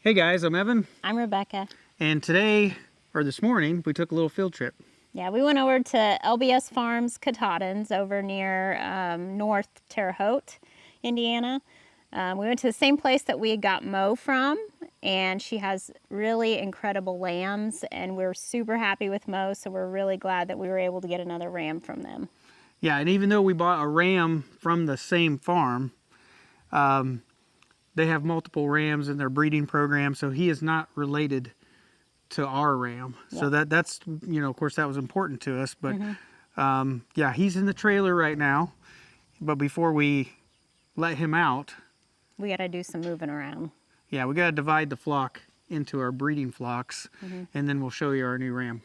Hey guys, I'm Evan. I'm Rebecca. And today, or this morning, we took a little field trip. Yeah, we went over to LBS Farms Katahdins over near North Terre Haute, Indiana. We went to the same place that we got Mo from, and she has really incredible lambs, and we're super happy with Mo, so we're really glad that we were able to get another ram from them. Yeah, and even though we bought a ram from the same farm, they have multiple rams in their breeding program, so he is not related to our ram. Yep. So that's, you know, of course that was important to us, but yeah, he's in the trailer right now. But before we let him out, We got to do some moving around. yeah, we got to divide the flock into our breeding flocks, and then we'll show you our new ram.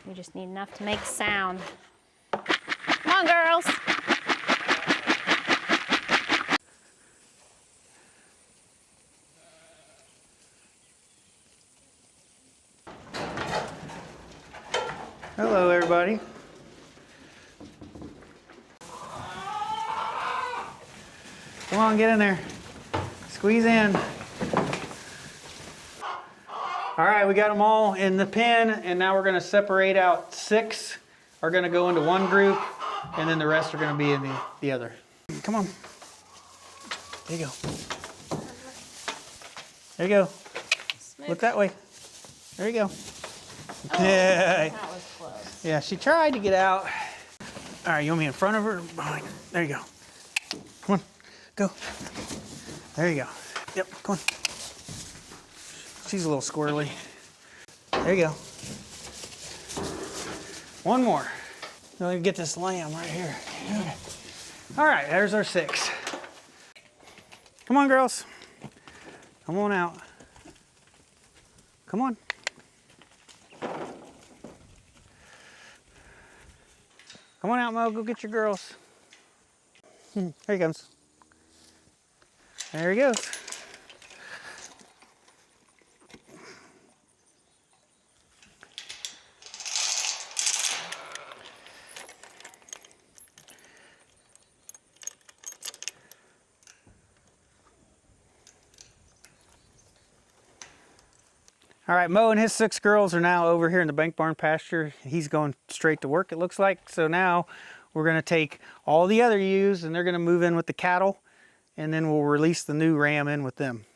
We just need enough to make sound. Come on, girls. Hello, everybody. Come on, get in there. Squeeze in. All right, we got them all in the pen, and now we're going to separate out 6 are going to go into one group, and then the rest are going to be in the other. Come on. There you go. There you go. Look that way. There you go. Oh, yeah. that was close. Yeah, she tried to get out. All right, you want me in front of her or behind her? There you go. Come on, go. There you go. Yep, come on. She's a little squirrely. There you go. One more. Now let me get this lamb right here. Okay. All right, there's our 6. Come on, girls. Come on out. Come on. Come on out, Mo. Go get your girls. There he comes. There he goes. All right, Mo and his 6 girls are now over here in the bank barn pasture. He's going straight to work, it looks like. So now we're going to take all the other ewes and they're going to move in with the cattle, and then we'll release the new ram in with them.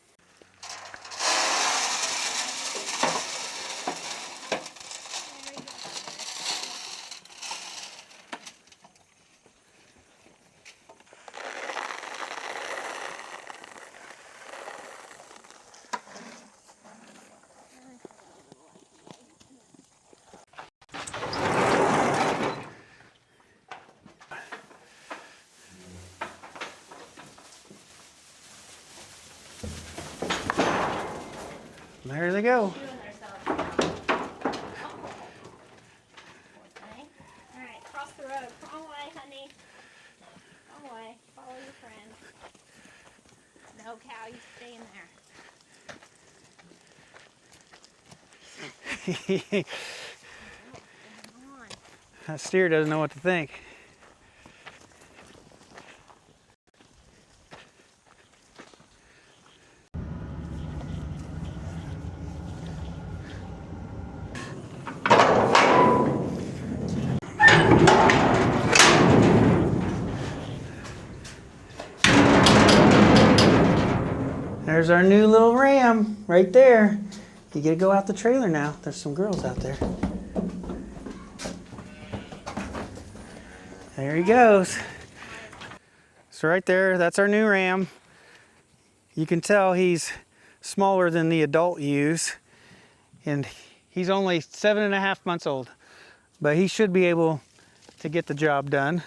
There they go. All right, cross the road. Come away, honey. Come away. Follow your friend. No, cow, you stay in there. Come on. That steer doesn't know what to think. There's our new little ram right there. You gotta go out the trailer now. There's some girls out there. There he goes. So right there, that's our new ram. You can tell he's smaller than the adult ewes, and he's only 7.5 months old, but he should be able to get the job done.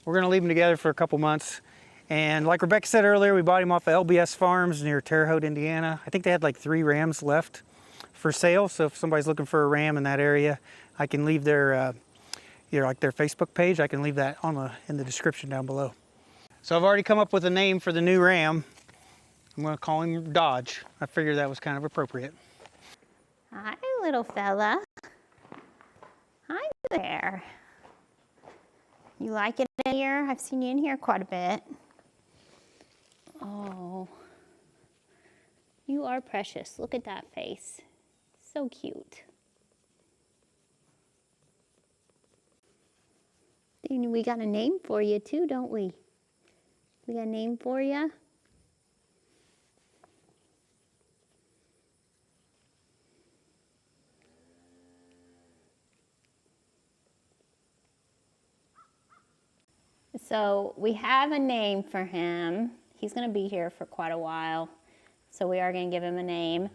We're gonna leave him together for a couple months. And like Rebecca said earlier, we bought him off of LBS Farms near Terre Haute, Indiana. I think they had like 3 rams left for sale. So if somebody's looking for a ram in that area, I can leave their, like their Facebook page. I can leave that in the description down below. So I've already come up with a name for the new ram. I'm gonna call him Dodge. I figured that was kind of appropriate. Hi, little fella. Hi there. You like it in here? I've seen you in here quite a bit. Oh. You are precious. Look at that face. So cute. And we got a name for you too, don't we? We got a name for you. So we have a name for him. He's going to be here for quite a while, so we are going to give him a name.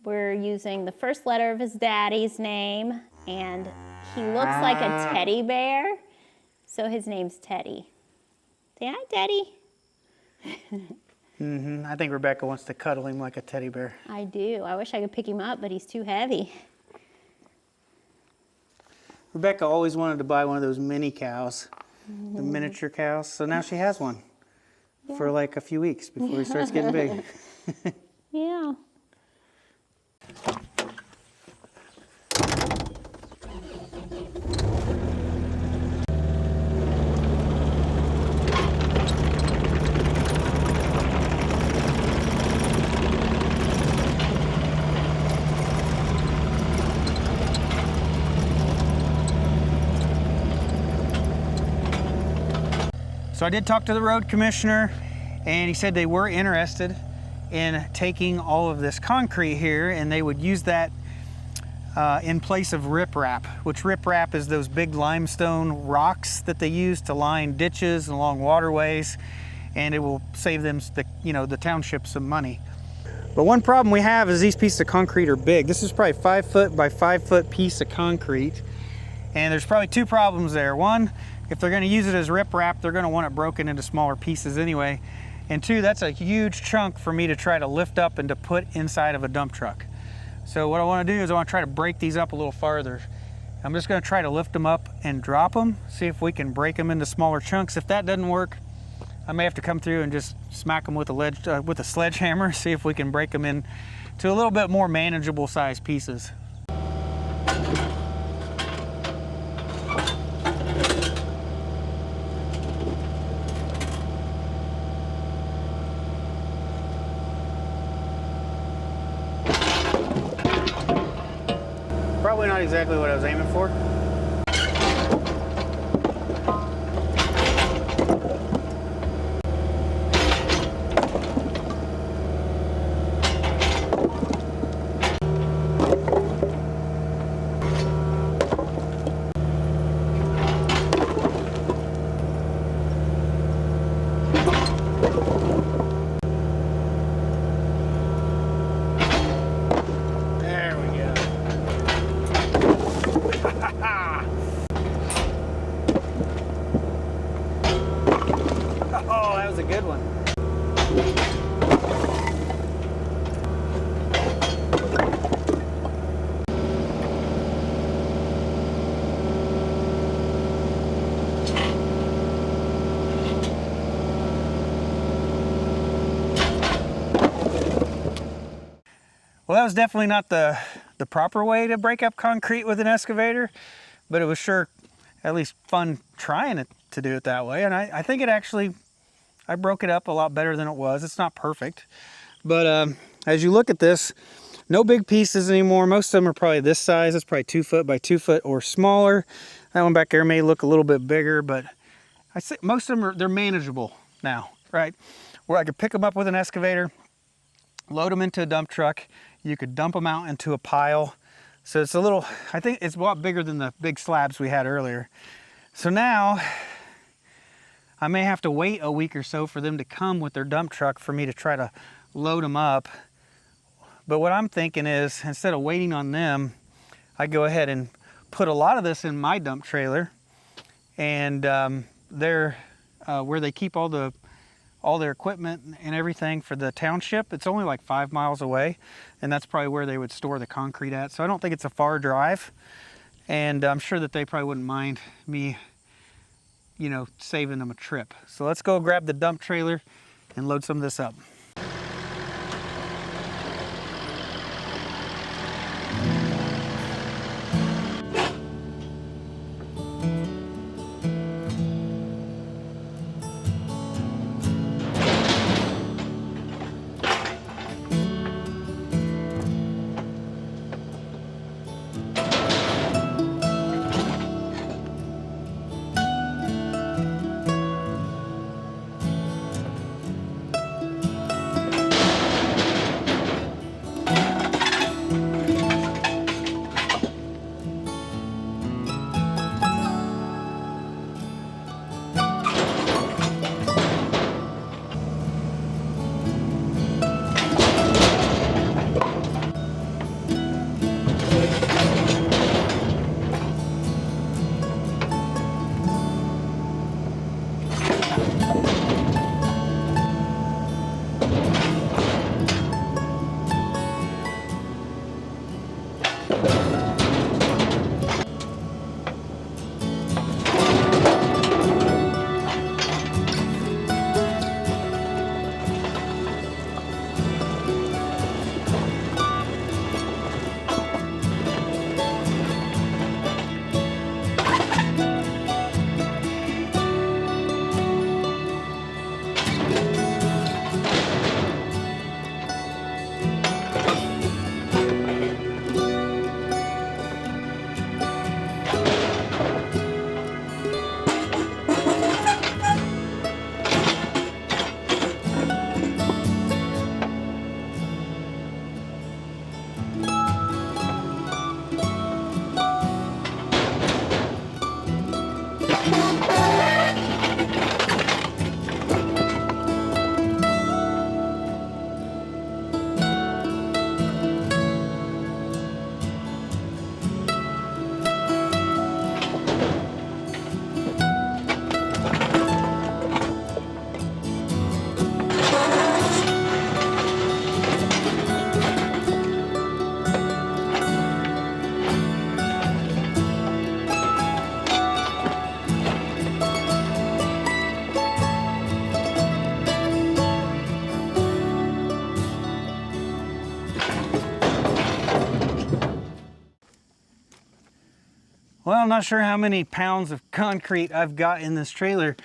We're using the first letter of his daddy's name, and he looks like a teddy bear, so his name's Teddy. Say hi, Teddy. I think Rebecca wants to cuddle him like a teddy bear. I do. I wish I could pick him up, but he's too heavy. Rebecca always wanted to buy one of those mini cows, the miniature cows, so now she has one for like a few weeks before he starts getting big. Yeah. So I did talk to the road commissioner, and he said they were interested in taking all of this concrete here, and they would use that in place of riprap, which riprap is those big limestone rocks that they use to line ditches along waterways, and it will save them, the township, some money. But one problem we have is these pieces of concrete are big. This is probably 5 foot by 5 foot piece of concrete, and there's probably two problems there. One, if they're going to use it as riprap, they're going to want it broken into smaller pieces anyway. And two, that's a huge chunk for me to try to lift up and to put inside of a dump truck. So what I want to do is I want to try to break these up a little farther. I'm just going to try to lift them up and drop them, see if we can break them into smaller chunks. If that doesn't work, I may have to come through and just smack them with a sledgehammer, see if we can break them into a little bit more manageable size pieces. Probably not exactly what I was aiming for. Oh, that was a good one. Well, that was definitely not the proper way to break up concrete with an excavator, but it was sure at least fun trying to do it that way. And I think it actually, I broke it up a lot better than it was. It's not perfect, but as you look at this, no big pieces anymore. Most of them are probably this size. It's probably 2 foot by 2 foot or smaller. That one back there may look a little bit bigger, but I say most of them they're manageable now, right? Where I could pick them up with an excavator, load them into a dump truck. You could dump them out into a pile. So it's a little, I think it's a lot bigger than the big slabs we had earlier. So now I may have to wait a week or so for them to come with their dump truck for me to try to load them up. But what I'm thinking is, instead of waiting on them, I go ahead and put a lot of this in my dump trailer, and they're where they keep all their equipment and everything for the township. It's only like 5 miles away, and that's probably where they would store the concrete at. So I don't think it's a far drive, and I'm sure that they probably wouldn't mind me, saving them a trip. So let's go grab the dump trailer and load some of this up. Well, I'm not sure how many pounds of concrete I've got in this trailer,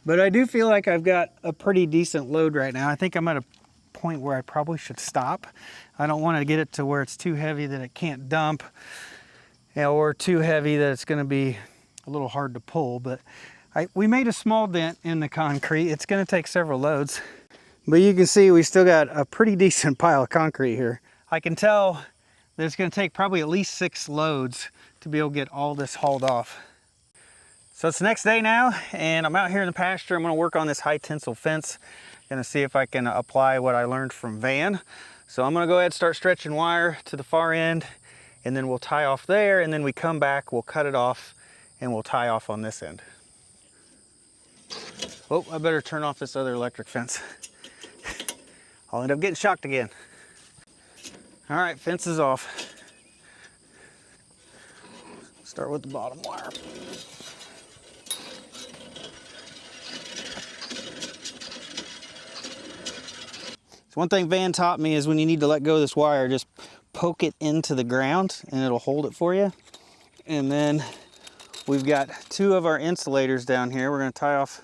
but I do feel like I've got a pretty decent load right now. I think I'm at a point where I probably should stop. I don't want to get it to where it's too heavy that it can't dump, or too heavy that it's going to be a little hard to pull. But we made a small dent in the concrete. It's going to take several loads, but you can see we still got a pretty decent pile of concrete here. I can tell that it's going to take probably at least 6 loads to be able to get all this hauled off. So it's the next day now, and I'm out here in the pasture. I'm going to work on this high tensile fence. Going to see if I can apply what I learned from Van. So I'm going to go ahead and start stretching wire to the far end, and then we'll tie off there, and then we come back, we'll cut it off, and we'll tie off on this end. Oh, I better turn off this other electric fence. I'll end up getting shocked again. All right, fence is off. Start with the bottom wire. So one thing Van taught me is when you need to let go of this wire, just poke it into the ground and it'll hold it for you. And then we've got 2 of our insulators down here. We're going to tie off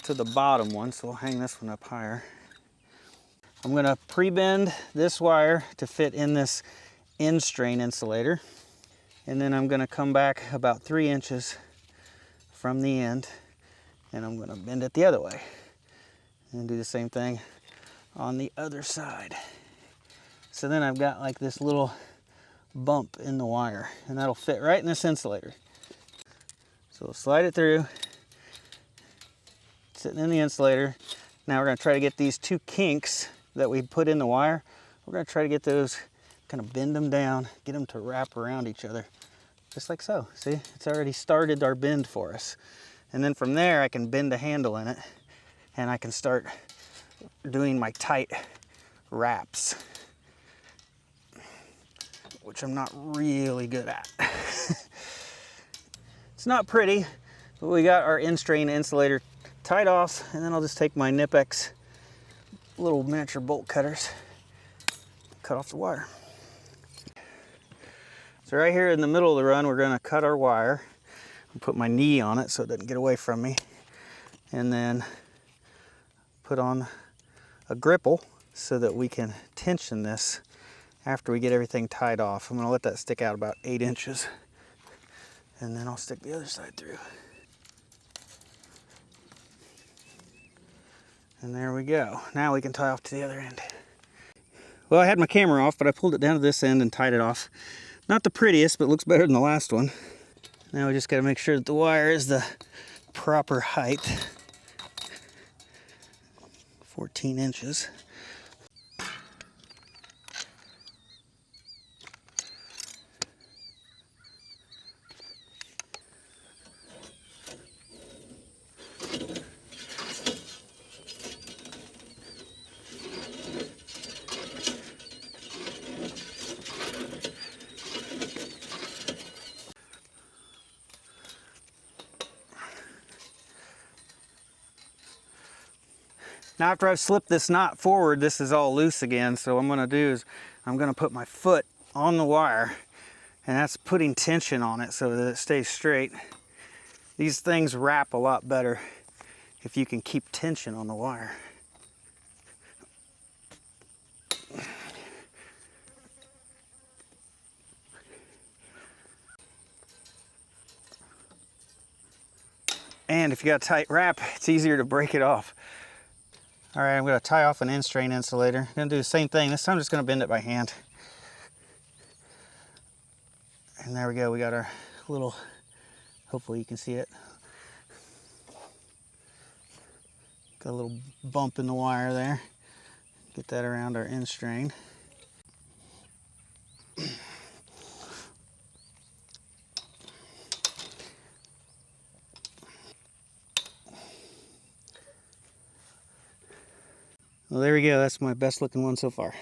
to the bottom one, so we'll hang this one up higher. I'm going to pre-bend this wire to fit in this end strain insulator. And then I'm going to come back about 3 inches from the end, and I'm going to bend it the other way. And do the same thing on the other side. So then I've got like this little bump in the wire, and that'll fit right in this insulator. So we'll slide it through, sitting in the insulator. Now we're going to try to get these 2 kinks that we put in the wire. We're going to try to get those, kind of bend them down, get them to wrap around each other, just like so. See, it's already started our bend for us. And then from there, I can bend a handle in it, and I can start doing my tight wraps, which I'm not really good at. It's not pretty, but we got our end strain insulator tied off, and then I'll just take my Nipex little miniature bolt cutters, cut off the wire. So right here in the middle of the run, we're going to cut our wire. I'll put my knee on it so it doesn't get away from me, and then put on a gripple so that we can tension this after we get everything tied off. I'm going to let that stick out about 8 inches, and then I'll stick the other side through. And there we go. Now we can tie off to the other end. Well, I had my camera off, but I pulled it down to this end and tied it off. Not the prettiest, but looks better than the last one. Now we just got to make sure that the wire is the proper height. 14 inches. Now after I've slipped this knot forward, this is all loose again. So what I'm gonna do is I'm gonna put my foot on the wire, and that's putting tension on it so that it stays straight. These things wrap a lot better if you can keep tension on the wire. And if you got a tight wrap, it's easier to break it off. All right, I'm going to tie off an end strain insulator. I'm going to do the same thing. This time I'm just going to bend it by hand. And there we go. We got our little, hopefully you can see it. Got a little bump in the wire there. Get that around our end strain. Well, there we go. That's my best looking one so far.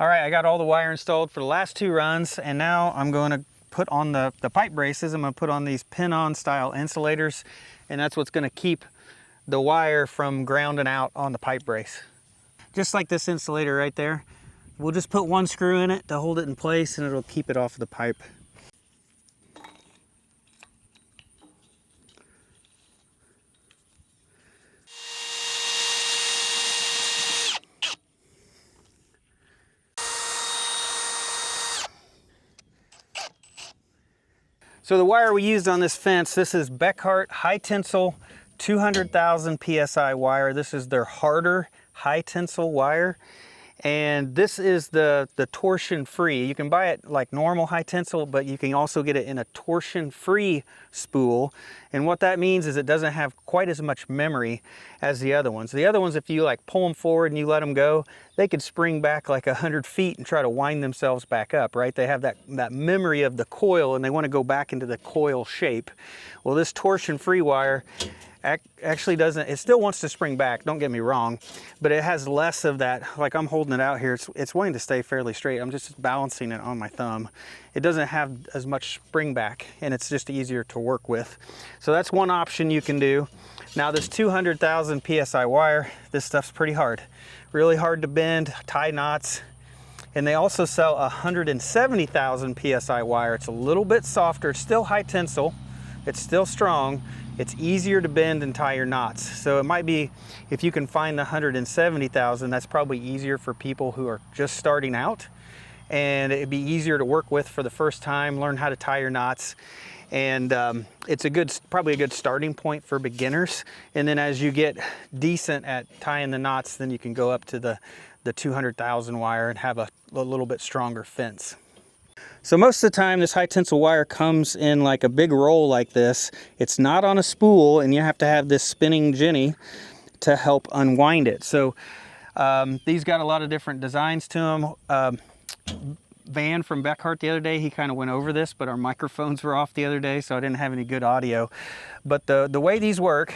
All right, I got all the wire installed for the last 2 runs, and now I'm going to put on the pipe braces. I'm going to put on these pin-on style insulators, and that's what's going to keep the wire from grounding out on the pipe brace. Just like this insulator right there, we'll just put 1 screw in it to hold it in place, and it'll keep it off of the pipe. So the wire we used on this fence, this is Beckhart high tensile 200,000 PSI wire. This is their harder high tensile wire. And this is the torsion free. You can buy it like normal high tensile, but you can also get it in a torsion free spool. And what that means is it doesn't have quite as much memory as the other ones. The other ones, if you like pull them forward and you let them go, they could spring back like 100 feet and try to wind themselves back up, right? They have that memory of the coil and they want to go back into the coil shape. Well, this torsion free wire actually doesn't, it still wants to spring back, don't get me wrong, but it has less of that. Like I'm holding it out here, it's wanting to stay fairly straight. I'm just balancing it on my thumb. It doesn't have as much spring back, and it's just easier to work with. So that's one option you can do. Now this 200,000 PSI wire, this stuff's pretty hard. Really hard to bend, tie knots. And they also sell 170,000 PSI wire. It's a little bit softer, it's still high tensile, it's still strong. It's easier to bend and tie your knots. So it might be, if you can find the 170,000, that's probably easier for people who are just starting out. And it'd be easier to work with for the first time, learn how to tie your knots. And it's probably a good starting point for beginners. And then as you get decent at tying the knots, then you can go up to the 200,000 wire and have a little bit stronger fence. So most of the time this high tensile wire comes in like a big roll like this. It's not on a spool, and you have to have this spinning jenny to help unwind it. So these got a lot of different designs to them. Van from Beckhart the other day, he kind of went over this, but our microphones were off the other day, so I didn't have any good audio. But the way these work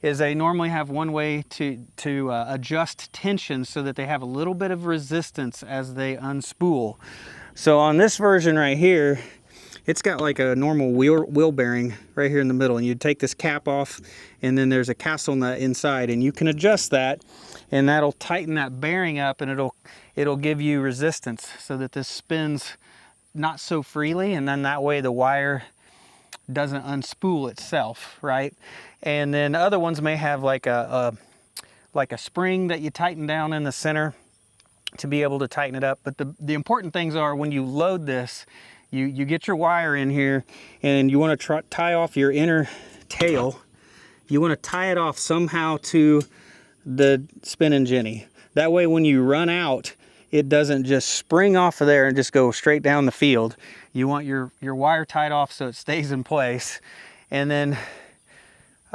is they normally have one way to adjust tension so that they have a little bit of resistance as they unspool. So on this version right here, it's got like a normal wheel bearing right here in the middle, and you take this cap off, and then there's a castle nut inside, and you can adjust that, and that'll tighten that bearing up, and it'll give you resistance so that this spins not so freely, and then that way the wire doesn't unspool itself, right? And then other ones may have like a spring that you tighten down in the center to be able to tighten it up. But the important things are, when you load this, you get your wire in here, and you want to tie off your inner tail. You want to tie it off somehow to the spinning jenny. That way when you run out, it doesn't just spring off of there and just go straight down the field. You want your wire tied off so it stays in place. And then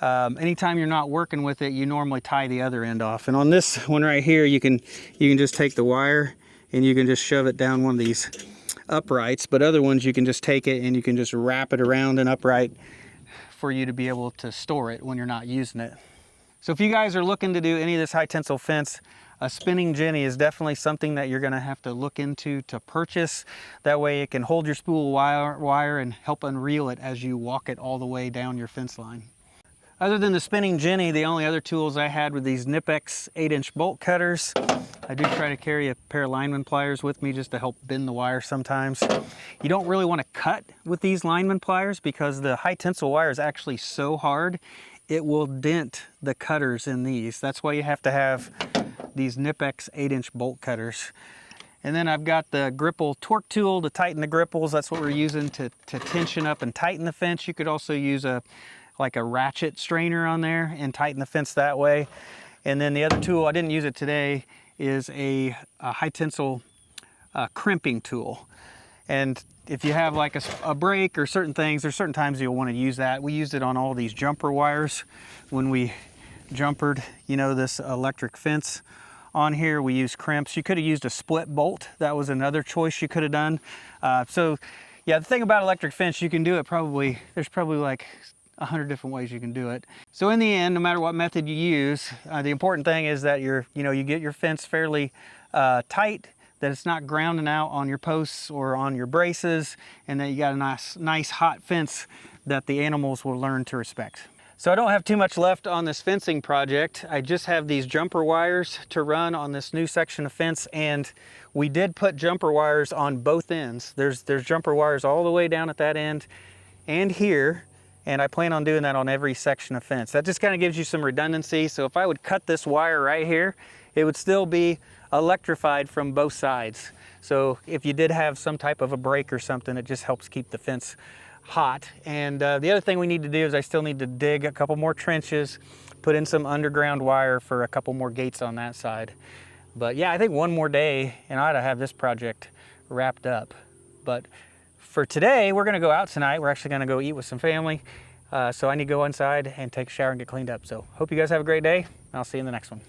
anytime you're not working with it, you normally tie the other end off. And on this one right here, you can just take the wire and you can just shove it down one of these uprights. But other ones, you can just take it and you can just wrap it around an upright for you to be able to store it when you're not using it. So if you guys are looking to do any of this high tensile fence, a spinning jenny is definitely something that you're going to have to look into to purchase. That way it can hold your spool wire and help unreel it as you walk it all the way down your fence line. Other than the spinning jenny, the only other tools I had were these Knipex 8-inch bolt cutters. I do try to carry a pair of lineman pliers with me just to help bend the wire sometimes. You don't really want to cut with these lineman pliers because the high tensile wire is actually so hard, it will dent the cutters in these. That's why you have to have these Knipex 8-inch bolt cutters. And then I've got the gripple torque tool to tighten the gripples. That's what we're using to tension up and tighten the fence. You could also use like a ratchet strainer on there and tighten the fence that way. And then the other tool, I didn't use it today, is a high tensile crimping tool. And if you have like a break or certain things, there's certain times you'll want to use that. We used it on all these jumper wires when we jumpered, you know, this electric fence on here. We used crimps. You could have used a split bolt. That was another choice you could have done. So yeah, the thing about electric fence, you can do it there's probably like 100 different ways you can do it. So in the end, no matter what method you use, the important thing is that you get your fence fairly tight, that it's not grounding out on your posts or on your braces, and that you got a nice hot fence that the animals will learn to respect. So I don't have too much left on this fencing project. I just have these jumper wires to run on this new section of fence, and we did put jumper wires on both ends. There's jumper wires all the way down at that end and here, and I plan on doing that on every section of fence. That just kind of gives you some redundancy. So if I would cut this wire right here, it would still be electrified from both sides. So if you did have some type of a break or something, it just helps keep the fence hot. And the other thing we need to do is I still need to dig a couple more trenches, put in some underground wire for a couple more gates on that side. But yeah, I think one more day and I ought to have this project wrapped up. But for today, we're gonna go out tonight. We're actually gonna go eat with some family. So I need to go inside and take a shower and get cleaned up. So hope you guys have a great day. I'll see you in the next one.